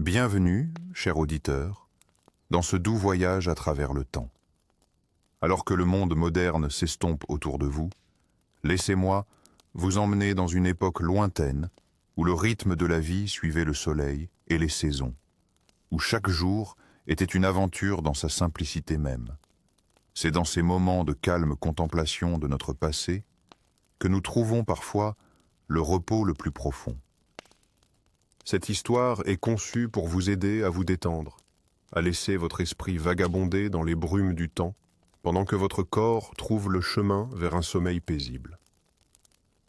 Bienvenue, cher auditeur, dans ce doux voyage à travers le temps. Alors que le monde moderne s'estompe autour de vous, laissez-moi vous emmener dans une époque lointaine où le rythme de la vie suivait le soleil et les saisons, où chaque jour était une aventure dans sa simplicité même. C'est dans ces moments de calme contemplation de notre passé que nous trouvons parfois le repos le plus profond. Cette histoire est conçue pour vous aider à vous détendre, à laisser votre esprit vagabonder dans les brumes du temps, pendant que votre corps trouve le chemin vers un sommeil paisible.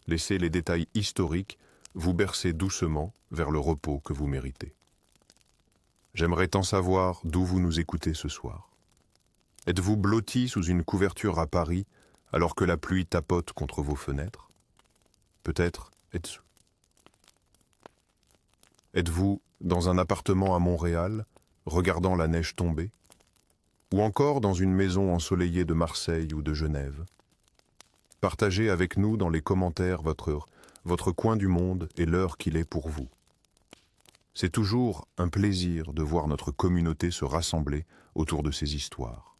Laissez les détails historiques vous bercer doucement vers le repos que vous méritez. J'aimerais tant savoir d'où vous nous écoutez ce soir. Êtes-vous blotti sous une couverture à Paris alors que la pluie tapote contre vos fenêtres? Peut-être êtes-vous dans un appartement à Montréal, regardant la neige tomber? Ou encore dans une maison ensoleillée de Marseille ou de Genève? Partagez avec nous dans les commentaires votre coin du monde et l'heure qu'il est pour vous. C'est toujours un plaisir de voir notre communauté se rassembler autour de ces histoires.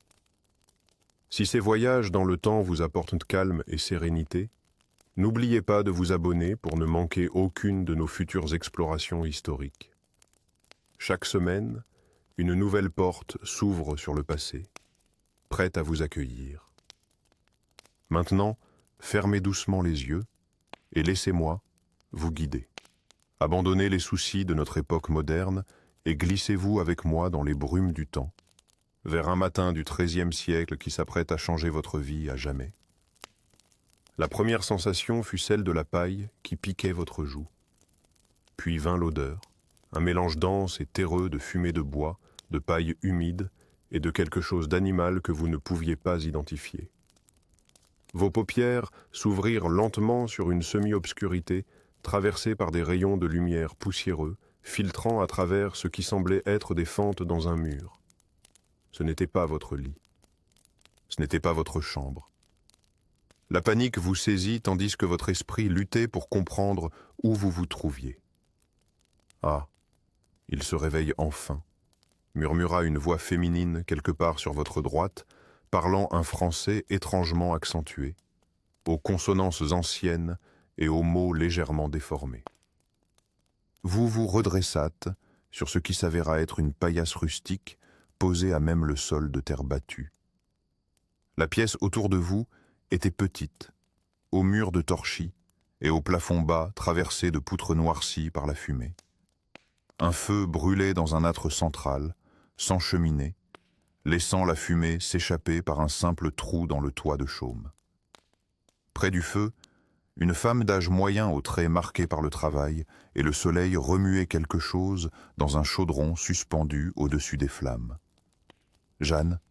Si ces voyages dans le temps vous apportent calme et sérénité, n'oubliez pas de vous abonner pour ne manquer aucune de nos futures explorations historiques. Chaque semaine, une nouvelle porte s'ouvre sur le passé, prête à vous accueillir. Maintenant, fermez doucement les yeux et laissez-moi vous guider. Abandonnez les soucis de notre époque moderne et glissez-vous avec moi dans les brumes du temps, vers un matin du XIIIe siècle qui s'apprête à changer votre vie à jamais. La première sensation fut celle de la paille qui piquait votre joue. Puis vint l'odeur, un mélange dense et terreux de fumée de bois, de paille humide et de quelque chose d'animal que vous ne pouviez pas identifier. Vos paupières s'ouvrirent lentement sur une semi-obscurité traversée par des rayons de lumière poussiéreux, filtrant à travers ce qui semblait être des fentes dans un mur. Ce n'était pas votre lit. Ce n'était pas votre chambre. La panique vous saisit tandis que votre esprit luttait pour comprendre où vous vous trouviez. « Ah, il se réveille enfin », murmura une voix féminine quelque part sur votre droite, parlant un français étrangement accentué, aux consonances anciennes et aux mots légèrement déformés. Vous vous redressâtes sur ce qui s'avéra être une paillasse rustique posée à même le sol de terre battue. La pièce autour de vous était petite, aux murs de torchis et au plafond bas traversé de poutres noircies par la fumée. Un feu brûlait dans un âtre central, sans cheminée, laissant la fumée s'échapper par un simple trou dans le toit de chaume. Près du feu, une femme d'âge moyen aux traits marqués par le travail et le soleil remuait quelque chose dans un chaudron suspendu au-dessus des flammes. « Jeanne,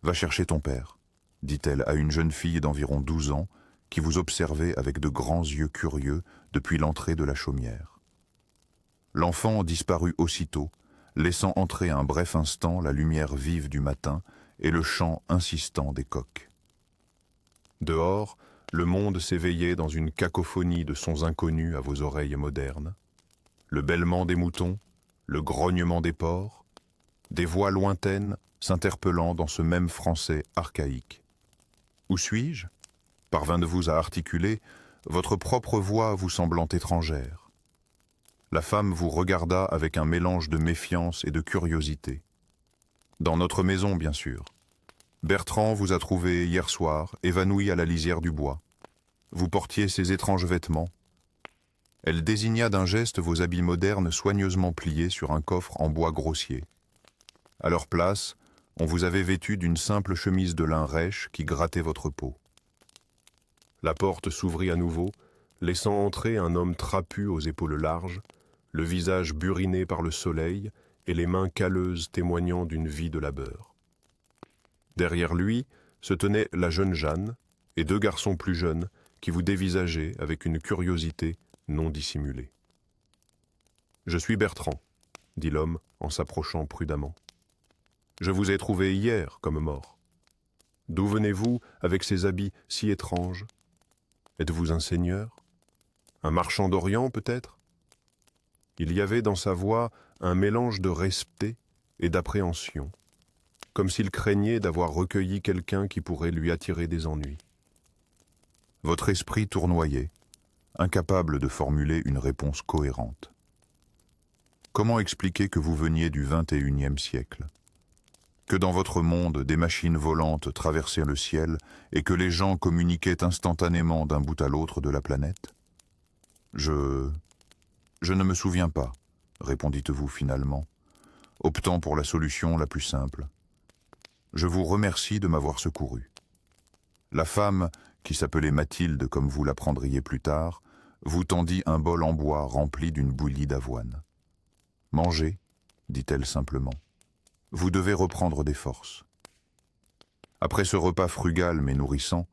va chercher ton père », dit-elle à une jeune fille d'environ 12 ans qui vous observait avec de grands yeux curieux depuis l'entrée de la chaumière. L'enfant disparut aussitôt, laissant entrer un bref instant la lumière vive du matin et le chant insistant des coqs. Dehors, le monde s'éveillait dans une cacophonie de sons inconnus à vos oreilles modernes. Le bêlement des moutons, le grognement des porcs, des voix lointaines s'interpellant dans ce même français archaïque. Où suis-je? Parvint-vous à articuler, votre propre voix vous semblant étrangère. La femme vous regarda avec un mélange de méfiance et de curiosité. Dans notre maison, bien sûr. Bertrand vous a trouvé hier soir, évanoui à la lisière du bois. Vous portiez ces étranges vêtements. Elle désigna d'un geste vos habits modernes soigneusement pliés sur un coffre en bois grossier. À leur place, on vous avait vêtu d'une simple chemise de lin rêche qui grattait votre peau. La porte s'ouvrit à nouveau, laissant entrer un homme trapu aux épaules larges, le visage buriné par le soleil et les mains calleuses témoignant d'une vie de labeur. Derrière lui se tenait la jeune Jeanne et 2 garçons plus jeunes qui vous dévisageaient avec une curiosité non dissimulée. « Je suis Bertrand », dit l'homme en s'approchant prudemment. « Je vous ai trouvé hier comme mort. D'où venez-vous avec ces habits si étranges? Êtes-vous un seigneur? Un marchand d'Orient peut-être ?» Il y avait dans sa voix un mélange de respect et d'appréhension, comme s'il craignait d'avoir recueilli quelqu'un qui pourrait lui attirer des ennuis. Votre esprit tournoyait, incapable de formuler une réponse cohérente. Comment expliquer que vous veniez du XXIe siècle? Que dans votre monde, des machines volantes traversaient le ciel et que les gens communiquaient instantanément d'un bout à l'autre de la planète? Je ne me souviens pas, répondîtes-vous finalement, optant pour la solution la plus simple. Je vous remercie de m'avoir secouru. La femme, qui s'appelait Mathilde comme vous l'apprendriez plus tard, vous tendit un bol en bois rempli d'une bouillie d'avoine. Mangez, dit-elle simplement. Vous devez reprendre des forces. Après ce repas frugal mais nourrissant,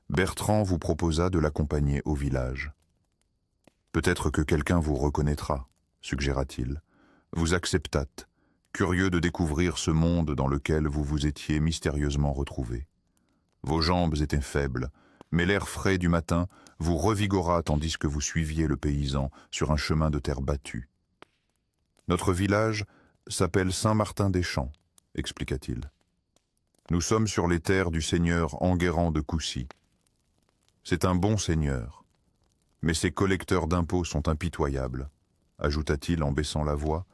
Bertrand vous proposa de l'accompagner au village. Peut-être que quelqu'un vous reconnaîtra, suggéra-t-il. Vous acceptâtes, curieux de découvrir ce monde dans lequel vous vous étiez mystérieusement retrouvé. Vos jambes étaient faibles, mais l'air frais du matin vous revigora tandis que vous suiviez le paysan sur un chemin de terre battue. Notre village s'appelle Saint-Martin-des-Champs, expliqua-t-il. Nous sommes sur les terres du seigneur Enguerrand de Coucy. C'est un bon seigneur, mais ses collecteurs d'impôts sont impitoyables, ajouta-t-il en baissant la voix,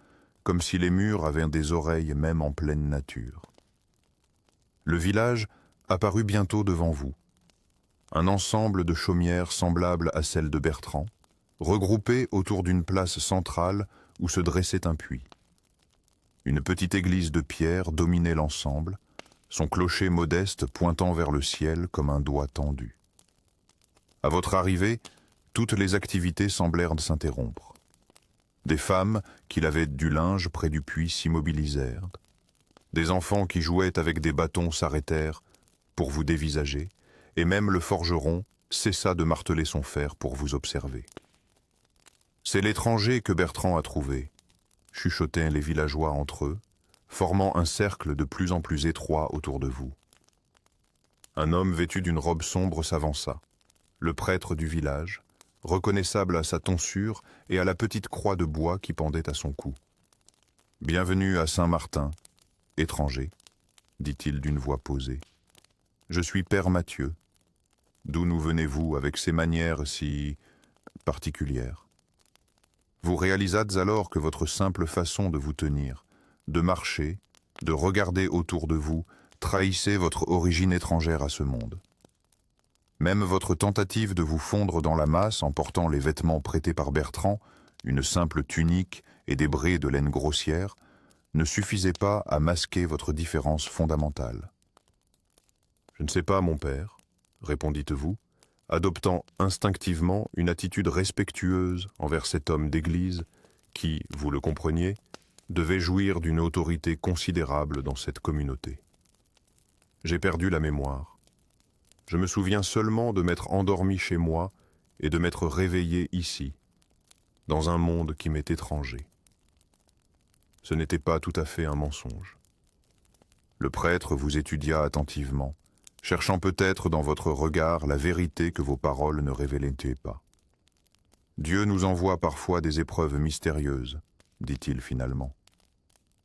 comme si les murs avaient des oreilles même en pleine nature. Le village apparut bientôt devant vous. Un ensemble de chaumières semblables à celles de Bertrand, regroupées autour d'une place centrale où se dressait un puits. Une petite église de pierre dominait l'ensemble, son clocher modeste pointant vers le ciel comme un doigt tendu. À votre arrivée, toutes les activités semblèrent s'interrompre. Des femmes qui lavaient du linge près du puits s'immobilisèrent. Des enfants qui jouaient avec des bâtons s'arrêtèrent pour vous dévisager, et même le forgeron cessa de marteler son fer pour vous observer. C'est l'étranger que Bertrand a trouvé, chuchotaient les villageois entre eux, formant un cercle de plus en plus étroit autour de vous. Un homme vêtu d'une robe sombre s'avança, le prêtre du village, reconnaissable à sa tonsure et à la petite croix de bois qui pendait à son cou. « Bienvenue à Saint-Martin, étranger, dit-il d'une voix posée. Je suis Père Mathieu. D'où nous venez-vous avec ces manières si particulières? Vous réalisâtes alors que votre simple façon de vous tenir, de marcher, de regarder autour de vous, trahissait votre origine étrangère à ce monde. Même votre tentative de vous fondre dans la masse en portant les vêtements prêtés par Bertrand, une simple tunique et des braies de laine grossière, ne suffisait pas à masquer votre différence fondamentale. « Je ne sais pas, mon père, » répondîtes-vous, adoptant instinctivement une attitude respectueuse envers cet homme d'église qui, vous le compreniez, devait jouir d'une autorité considérable dans cette communauté. J'ai perdu la mémoire. Je me souviens seulement de m'être endormi chez moi et de m'être réveillé ici, dans un monde qui m'est étranger. Ce n'était pas tout à fait un mensonge. Le prêtre vous étudia attentivement, cherchant peut-être dans votre regard la vérité que vos paroles ne révélaient pas. « Dieu nous envoie parfois des épreuves mystérieuses, dit-il finalement.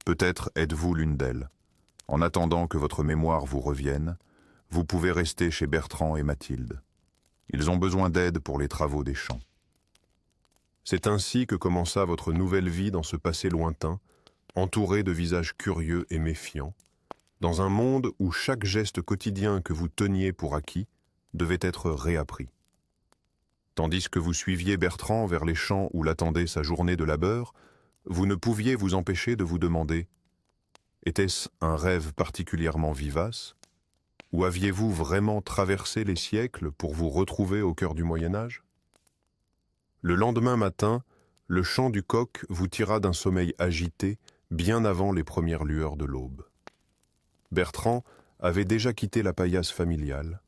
Peut-être êtes-vous l'une d'elles. En attendant que votre mémoire vous revienne, vous pouvez rester chez Bertrand et Mathilde. Ils ont besoin d'aide pour les travaux des champs. » C'est ainsi que commença votre nouvelle vie dans ce passé lointain, entouré de visages curieux et méfiants, dans un monde où chaque geste quotidien que vous teniez pour acquis devait être réappris. Tandis que vous suiviez Bertrand vers les champs où l'attendait sa journée de labeur, vous ne pouviez vous empêcher de vous demander « Était-ce un rêve particulièrement vivace ? Ou aviez-vous vraiment traversé les siècles pour vous retrouver au cœur du Moyen-Âge » Le lendemain matin, le chant du coq vous tira d'un sommeil agité bien avant les premières lueurs de l'aube. Bertrand avait déjà quitté la paillasse familiale,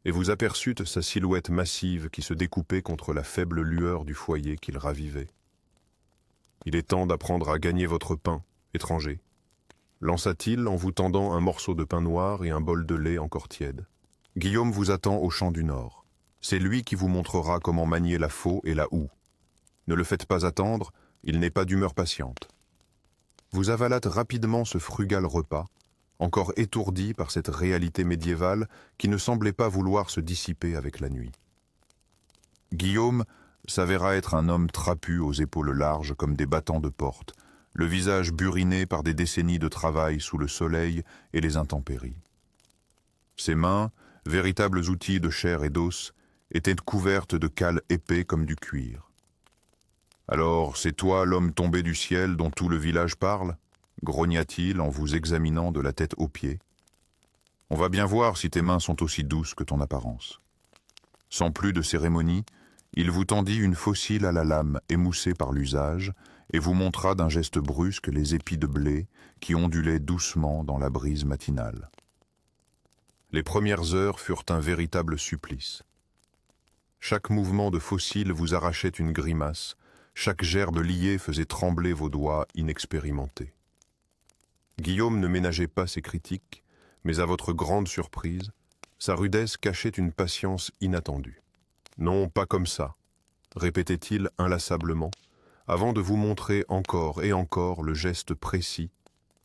et vous aperçûtes sa silhouette massive qui se découpait contre la faible lueur du foyer qu'il ravivait. « Il est temps d'apprendre à gagner votre pain, étranger, » lança-t-il en vous tendant un morceau de pain noir et un bol de lait encore tiède. « Guillaume vous attend au champ du Nord. C'est lui qui vous montrera comment manier la faux et la houe. Ne le faites pas attendre, il n'est pas d'humeur patiente. » vous avalâtes rapidement ce frugal repas, encore étourdi par cette réalité médiévale qui ne semblait pas vouloir se dissiper avec la nuit. Guillaume s'avéra être un homme trapu aux épaules larges comme des battants de porte, le visage buriné par des décennies de travail sous le soleil et les intempéries. Ses mains, véritables outils de chair et d'os, étaient couvertes de cales épais comme du cuir. « Alors, c'est toi l'homme tombé du ciel dont tout le village parle ?» grogna-t-il en vous examinant de la tête aux pieds. « On va bien voir si tes mains sont aussi douces que ton apparence. » Sans plus de cérémonie, il vous tendit une faucille à la lame émoussée par l'usage et vous montra d'un geste brusque les épis de blé qui ondulaient doucement dans la brise matinale. Les premières heures furent un véritable supplice. Chaque mouvement de faucille vous arrachait une grimace, chaque gerbe liée faisait trembler vos doigts inexpérimentés. Guillaume ne ménageait pas ses critiques, mais à votre grande surprise, sa rudesse cachait une patience inattendue. « Non, pas comme ça », répétait-il inlassablement, avant de vous montrer encore et encore le geste précis,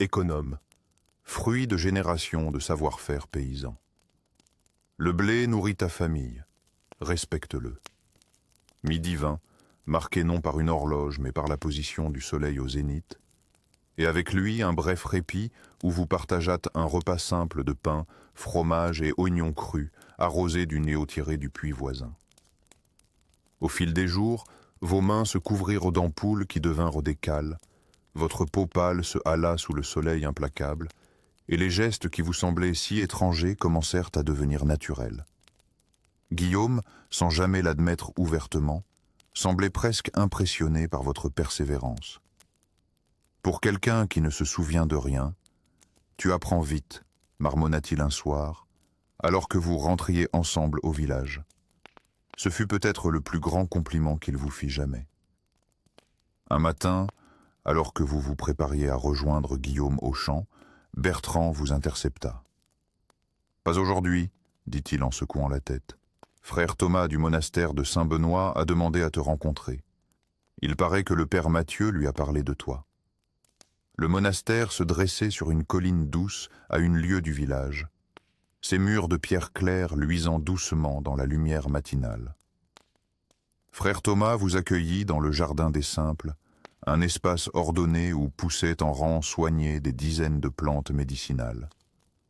économe, fruit de générations de savoir-faire paysan. Le blé nourrit ta famille, respecte-le. Midi vint, marqué non par une horloge mais par la position du soleil au zénith, et avec lui un bref répit où vous partageâtes un repas simple de pain, fromage et oignons crus, arrosé du néo tiré du puits voisin. Au fil des jours, vos mains se couvrirent d'ampoules qui devinrent des cales, votre peau pâle se hala sous le soleil implacable, et les gestes qui vous semblaient si étrangers commencèrent à devenir naturels. Guillaume, sans jamais l'admettre ouvertement, semblait presque impressionné par votre persévérance. Pour quelqu'un qui ne se souvient de rien, tu apprends vite, marmonna-t-il un soir, alors que vous rentriez ensemble au village. Ce fut peut-être le plus grand compliment qu'il vous fit jamais. Un matin, alors que vous vous prépariez à rejoindre Guillaume au champ, Bertrand vous intercepta. « Pas aujourd'hui, dit-il en secouant la tête. Frère Thomas du monastère de Saint-Benoît a demandé à te rencontrer. Il paraît que le père Mathieu lui a parlé de toi. » Le monastère se dressait sur une colline douce à une lieue du village, ses murs de pierre claire luisant doucement dans la lumière matinale. Frère Thomas vous accueillit dans le jardin des simples, un espace ordonné où poussaient en rang soigné des dizaines de plantes médicinales.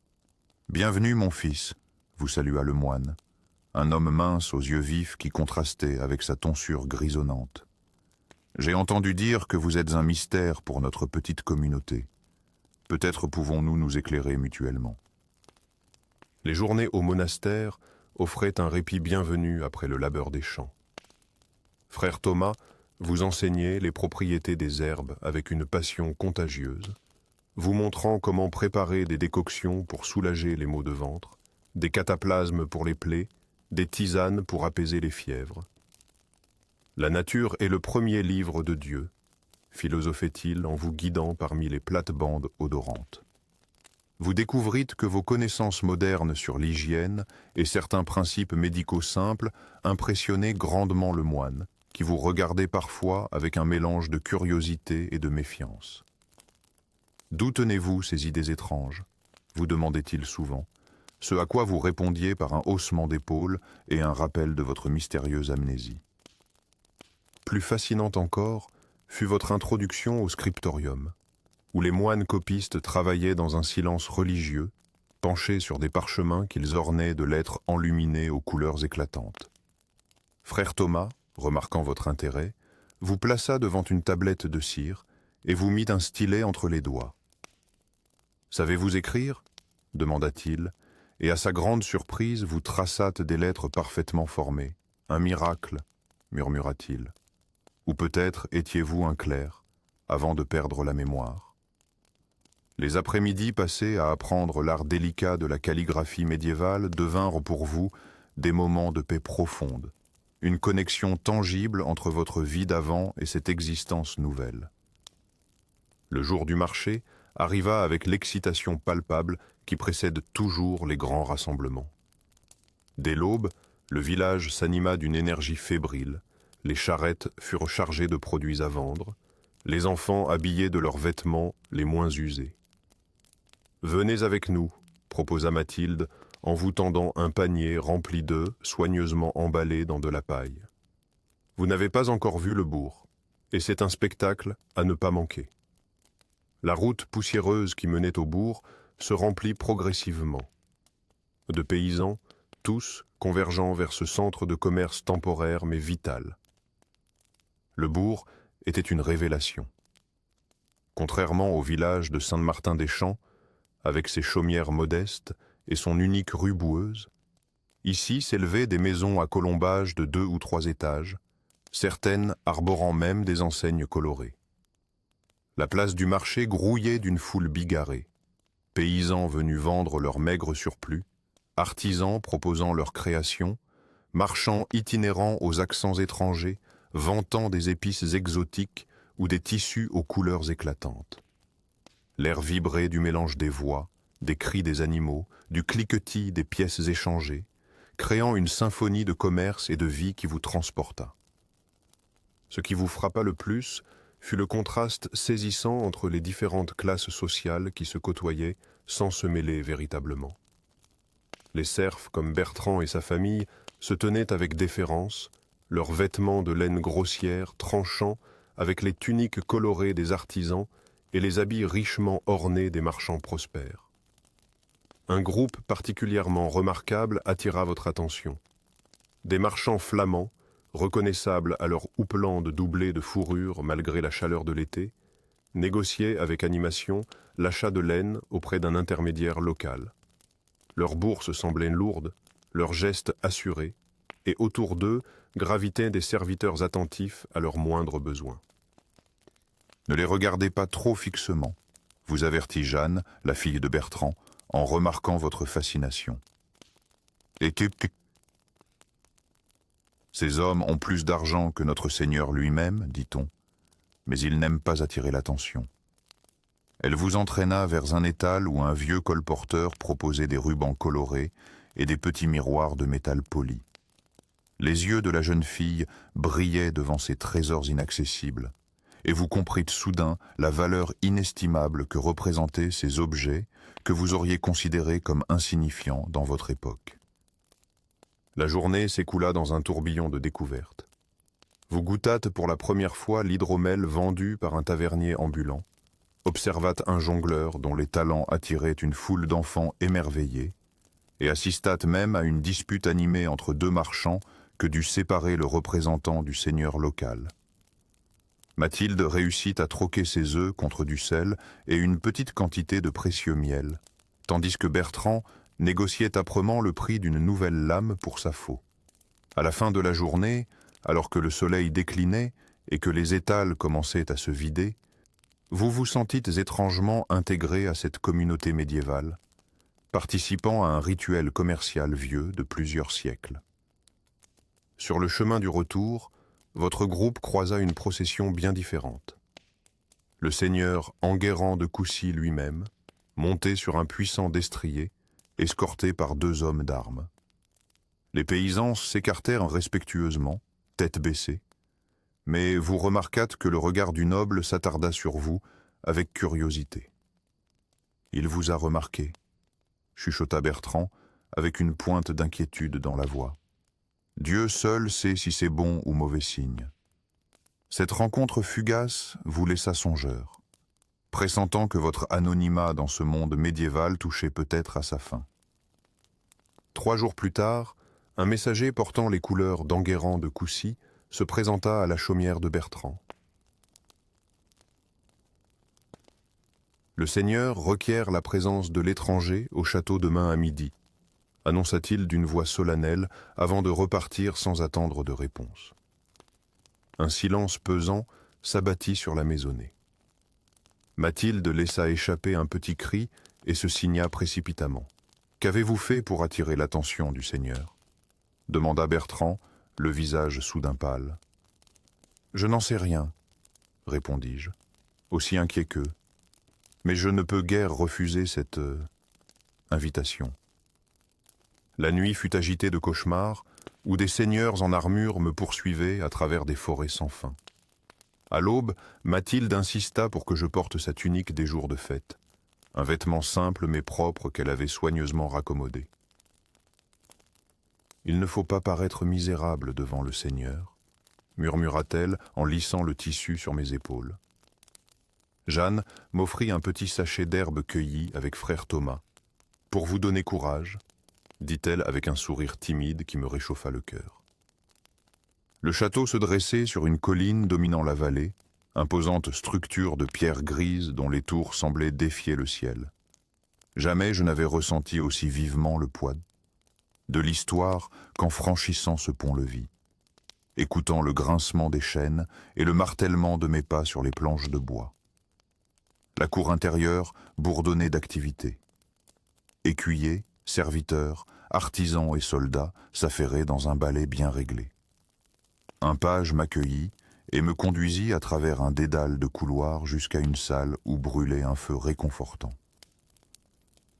« Bienvenue, mon fils », vous salua le moine, un homme mince aux yeux vifs qui contrastaient avec sa tonsure grisonnante. « J'ai entendu dire que vous êtes un mystère pour notre petite communauté. Peut-être pouvons-nous nous éclairer mutuellement. » Les journées au monastère offraient un répit bienvenu après le labeur des champs. Frère Thomas vous enseignait les propriétés des herbes avec une passion contagieuse, vous montrant comment préparer des décoctions pour soulager les maux de ventre, des cataplasmes pour les plaies, des tisanes pour apaiser les fièvres. La nature est le premier livre de Dieu, philosophait-il en vous guidant parmi les plates-bandes odorantes. Vous découvrîtes que vos connaissances modernes sur l'hygiène et certains principes médicaux simples impressionnaient grandement le moine, qui vous regardait parfois avec un mélange de curiosité et de méfiance. « D'où tenez-vous ces idées étranges ?» vous demandait-il souvent, ce à quoi vous répondiez par un haussement d'épaules et un rappel de votre mystérieuse amnésie. Plus fascinante encore fut votre introduction au scriptorium, où les moines copistes travaillaient dans un silence religieux, penchés sur des parchemins qu'ils ornaient de lettres enluminées aux couleurs éclatantes. Frère Thomas, remarquant votre intérêt, vous plaça devant une tablette de cire et vous mit un stylet entre les doigts. « Savez-vous écrire ?» demanda-t-il, et à sa grande surprise, vous traçâtes des lettres parfaitement formées. « Un miracle !» murmura-t-il. « Ou peut-être étiez-vous un clerc, avant de perdre la mémoire. » Les après-midi passés à apprendre l'art délicat de la calligraphie médiévale devinrent pour vous des moments de paix profonde, une connexion tangible entre votre vie d'avant et cette existence nouvelle. Le jour du marché arriva avec l'excitation palpable qui précède toujours les grands rassemblements. Dès l'aube, le village s'anima d'une énergie fébrile, les charrettes furent chargées de produits à vendre, les enfants habillés de leurs vêtements les moins usés. « Venez avec nous », proposa Mathilde, en vous tendant un panier rempli d'œufs soigneusement emballés dans de la paille. Vous n'avez pas encore vu le bourg, et c'est un spectacle à ne pas manquer. La route poussiéreuse qui menait au bourg se remplit progressivement. De paysans, tous convergeant vers ce centre de commerce temporaire mais vital. Le bourg était une révélation. Contrairement au village de Saint-Martin-des-Champs, avec ses chaumières modestes et son unique rue boueuse, ici s'élevaient des maisons à colombages de 2 ou 3 étages, certaines arborant même des enseignes colorées. La place du marché grouillait d'une foule bigarrée, paysans venus vendre leur maigre surplus, artisans proposant leurs créations, marchands itinérants aux accents étrangers, vantant des épices exotiques ou des tissus aux couleurs éclatantes. L'air vibrait du mélange des voix, des cris des animaux, du cliquetis des pièces échangées, créant une symphonie de commerce et de vie qui vous transporta. Ce qui vous frappa le plus fut le contraste saisissant entre les différentes classes sociales qui se côtoyaient sans se mêler véritablement. Les serfs, comme Bertrand et sa famille, se tenaient avec déférence, leurs vêtements de laine grossière tranchant avec les tuniques colorées des artisans et les habits richement ornés des marchands prospères. Un groupe particulièrement remarquable attira votre attention. Des marchands flamands, reconnaissables à leur houppelande doublée de fourrure malgré la chaleur de l'été, négociaient avec animation l'achat de laine auprès d'un intermédiaire local. Leurs bourses semblaient lourdes, leurs gestes assurés, et autour d'eux gravitaient des serviteurs attentifs à leurs moindres besoins. Ne les regardez pas trop fixement, vous avertit Jeanne, la fille de Bertrand, en remarquant votre fascination. Ces hommes ont plus d'argent que notre Seigneur lui-même, dit-on, mais ils n'aiment pas attirer l'attention. Elle vous entraîna vers un étal où un vieux colporteur proposait des rubans colorés et des petits miroirs de métal poli. Les yeux de la jeune fille brillaient devant ces trésors inaccessibles, et vous comprîtes soudain la valeur inestimable que représentaient ces objets que vous auriez considérés comme insignifiants dans votre époque. La journée s'écoula dans un tourbillon de découvertes. Vous goûtâtes pour la première fois l'hydromel vendu par un tavernier ambulant, observâtes un jongleur dont les talents attiraient une foule d'enfants émerveillés, et assistâtes même à une dispute animée entre 2 marchands que dut séparer le représentant du seigneur local. Mathilde réussit à troquer ses œufs contre du sel et une petite quantité de précieux miel, tandis que Bertrand négociait âprement le prix d'une nouvelle lame pour sa faux. À la fin de la journée, alors que le soleil déclinait et que les étals commençaient à se vider, vous vous sentites étrangement intégré à cette communauté médiévale, participant à un rituel commercial vieux de plusieurs siècles. Sur le chemin du retour, votre groupe croisa une procession bien différente. Le seigneur Enguerrand de Coucy lui-même, monté sur un puissant destrier, escorté par 2 hommes d'armes. Les paysans s'écartèrent respectueusement, tête baissée, mais vous remarquâtes que le regard du noble s'attarda sur vous avec curiosité. « Il vous a remarqué », chuchota Bertrand avec une pointe d'inquiétude dans la voix. Dieu seul sait si c'est bon ou mauvais signe. Cette rencontre fugace vous laissa songeur, pressentant que votre anonymat dans ce monde médiéval touchait peut-être à sa fin. 3 jours plus tard, un messager portant les couleurs d'Enguerrand de Coucy se présenta à la chaumière de Bertrand. « Le Seigneur requiert la présence de l'étranger au château demain à midi », annonça-t-il d'une voix solennelle avant de repartir sans attendre de réponse. Un silence pesant s'abattit sur la maisonnée. Mathilde laissa échapper un petit cri et se signa précipitamment. « Qu'avez-vous fait pour attirer l'attention du Seigneur » demanda Bertrand, le visage soudain pâle. « Je n'en sais rien, » répondis-je, aussi inquiet qu'eux. « Mais je ne peux guère refuser cette invitation. » La nuit fut agitée de cauchemars, où des seigneurs en armure me poursuivaient à travers des forêts sans fin. À l'aube, Mathilde insista pour que je porte sa tunique des jours de fête, un vêtement simple mais propre qu'elle avait soigneusement raccommodé. « Il ne faut pas paraître misérable devant le Seigneur », murmura-t-elle en lissant le tissu sur mes épaules. Jeanne m'offrit un petit sachet d'herbes cueillies avec frère Thomas. « Pour vous donner courage », dit-elle avec un sourire timide qui me réchauffa le cœur. Le château se dressait sur une colline dominant la vallée, imposante structure de pierre grise dont les tours semblaient défier le ciel. Jamais je n'avais ressenti aussi vivement le poids de l'histoire qu'en franchissant ce pont-levis, écoutant le grincement des chaînes et le martèlement de mes pas sur les planches de bois. La cour intérieure bourdonnait d'activité. Écuyers, serviteurs, artisans et soldats s'affairaient dans un ballet bien réglé. Un page m'accueillit et me conduisit à travers un dédale de couloirs jusqu'à une salle où brûlait un feu réconfortant.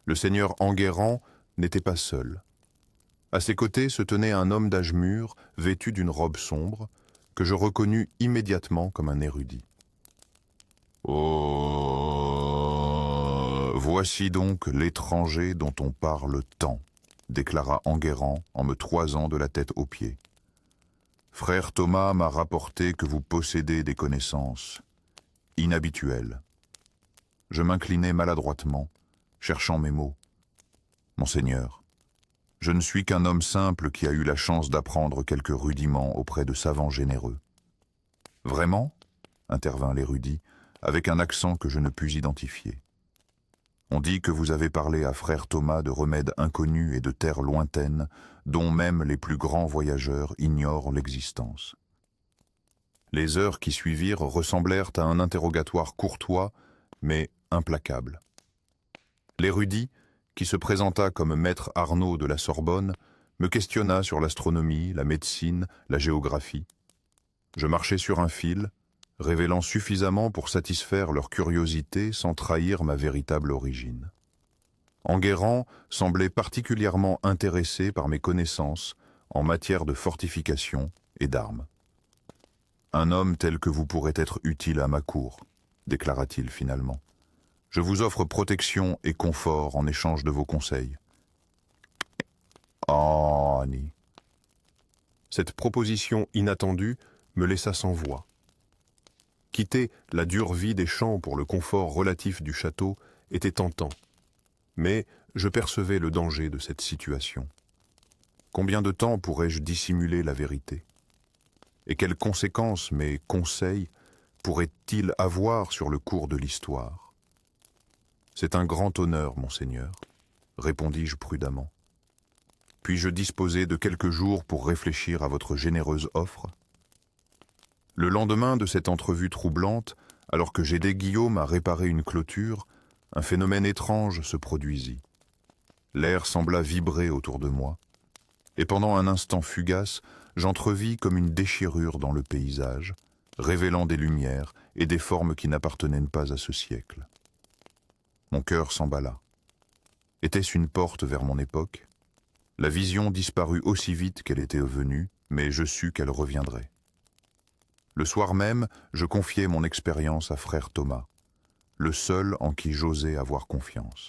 Le seigneur Enguerrand n'était pas seul. À ses côtés se tenait un homme d'âge mûr, vêtu d'une robe sombre, que je reconnus immédiatement comme un érudit. « Oh, voici donc l'étranger dont on parle tant », déclara Enguerrand en me toisant de la tête aux pieds. « Frère Thomas m'a rapporté que vous possédez des connaissances inhabituelles. » Je m'inclinai maladroitement, cherchant mes mots. « Monseigneur, je ne suis qu'un homme simple qui a eu la chance d'apprendre quelques rudiments auprès de savants généreux. »« Vraiment ?» intervint l'érudit, avec un accent que je ne pus identifier. « On dit que vous avez parlé à frère Thomas de remèdes inconnus et de terres lointaines, dont même les plus grands voyageurs ignorent l'existence. » Les heures qui suivirent ressemblèrent à un interrogatoire courtois, mais implacable. L'érudit, qui se présenta comme maître Arnaud de la Sorbonne, me questionna sur l'astronomie, la médecine, la géographie. Je marchais sur un fil, révélant suffisamment pour satisfaire leur curiosité sans trahir ma véritable origine. Enguerrand semblait particulièrement intéressé par mes connaissances en matière de fortification et d'armes. « Un homme tel que vous pourrait être utile à ma cour », déclara-t-il finalement. « Je vous offre protection et confort en échange de vos conseils. » Oh, Annie. Cette proposition inattendue me laissa sans voix. Quitter la dure vie des champs pour le confort relatif du château était tentant, mais je percevais le danger de cette situation. Combien de temps pourrais-je dissimuler la vérité? Et quelles conséquences mes conseils pourraient-ils avoir sur le cours de l'histoire? « C'est un grand honneur, monseigneur, » répondis-je prudemment. « Puis-je disposer de quelques jours pour réfléchir à votre généreuse offre ?» Le lendemain de cette entrevue troublante, alors que j'aidais Guillaume à réparer une clôture, un phénomène étrange se produisit. L'air sembla vibrer autour de moi, et pendant un instant fugace, j'entrevis comme une déchirure dans le paysage, révélant des lumières et des formes qui n'appartenaient pas à ce siècle. Mon cœur s'emballa. Était-ce une porte vers mon époque? La vision disparut aussi vite qu'elle était venue, mais je sus qu'elle reviendrait. Le soir même, je confiai mon expérience à frère Thomas, le seul en qui j'osais avoir confiance.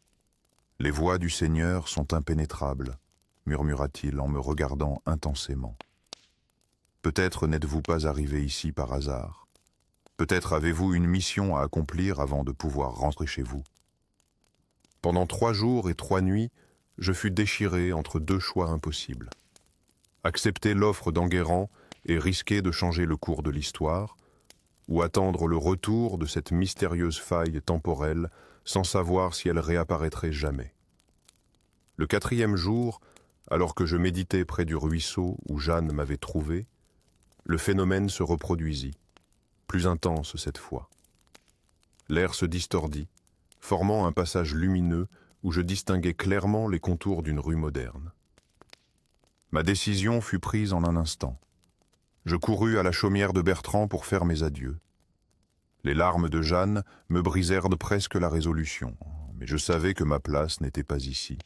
« Les voies du Seigneur sont impénétrables », murmura-t-il en me regardant intensément. « Peut-être n'êtes-vous pas arrivé ici par hasard. Peut-être avez-vous une mission à accomplir avant de pouvoir rentrer chez vous. » Pendant 3 jours et 3 nuits, je fus déchiré entre 2 choix impossibles. Accepter l'offre d'Enguerrand et risquer de changer le cours de l'histoire, ou attendre le retour de cette mystérieuse faille temporelle sans savoir si elle réapparaîtrait jamais. Le 4e jour, alors que je méditais près du ruisseau où Jeanne m'avait trouvé, le phénomène se reproduisit, plus intense cette fois. L'air se distordit, formant un passage lumineux où je distinguais clairement les contours d'une rue moderne. Ma décision fut prise en un instant. Je courus à la chaumière de Bertrand pour faire mes adieux. Les larmes de Jeanne me brisèrent de presque la résolution, mais je savais que ma place n'était pas ici.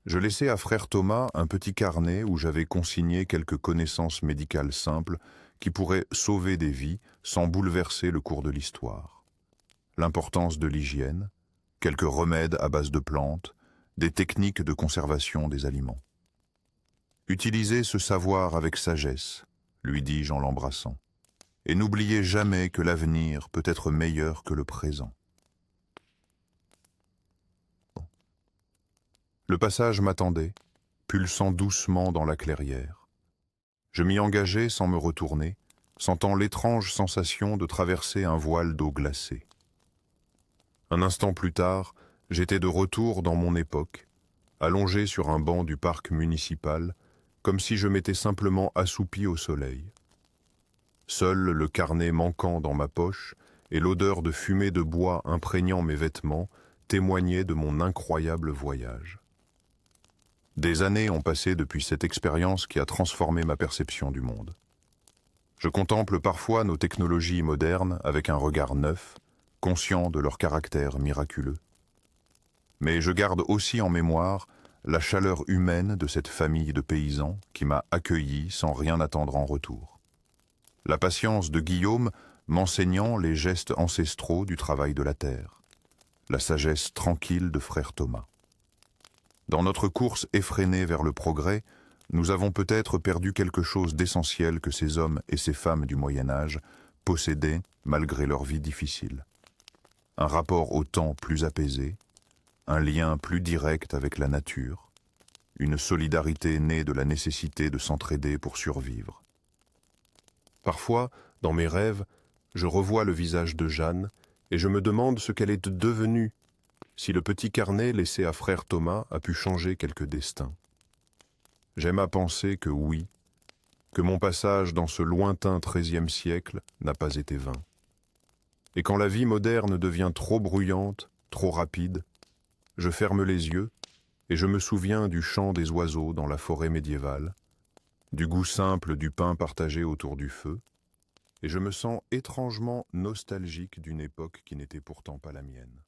Je laissai à frère Thomas un petit carnet où j'avais consigné quelques connaissances médicales simples qui pourrait sauver des vies sans bouleverser le cours de l'histoire. L'importance de l'hygiène, quelques remèdes à base de plantes, des techniques de conservation des aliments. Utilisez ce savoir avec sagesse, lui dis-je en l'embrassant, et n'oubliez jamais que l'avenir peut être meilleur que le présent. Le passage m'attendait, pulsant doucement dans la clairière. Je m'y engageai sans me retourner, sentant l'étrange sensation de traverser un voile d'eau glacée. Un instant plus tard, j'étais de retour dans mon époque, allongé sur un banc du parc municipal, comme si je m'étais simplement assoupi au soleil. Seul le carnet manquant dans ma poche et l'odeur de fumée de bois imprégnant mes vêtements témoignaient de mon incroyable voyage. Des années ont passé depuis cette expérience qui a transformé ma perception du monde. Je contemple parfois nos technologies modernes avec un regard neuf, conscient de leur caractère miraculeux. Mais je garde aussi en mémoire la chaleur humaine de cette famille de paysans qui m'a accueilli sans rien attendre en retour. La patience de Guillaume m'enseignant les gestes ancestraux du travail de la terre. La sagesse tranquille de frère Thomas. Dans notre course effrénée vers le progrès, nous avons peut-être perdu quelque chose d'essentiel que ces hommes et ces femmes du Moyen-Âge possédaient malgré leur vie difficile. Un rapport au temps plus apaisé, un lien plus direct avec la nature, une solidarité née de la nécessité de s'entraider pour survivre. Parfois, dans mes rêves, je revois le visage de Jeanne et je me demande ce qu'elle est devenue, si le petit carnet laissé à frère Thomas a pu changer quelque destin. J'aime à penser que oui, que mon passage dans ce lointain XIIIe siècle n'a pas été vain. Et quand la vie moderne devient trop bruyante, trop rapide, je ferme les yeux et je me souviens du chant des oiseaux dans la forêt médiévale, du goût simple du pain partagé autour du feu, et je me sens étrangement nostalgique d'une époque qui n'était pourtant pas la mienne.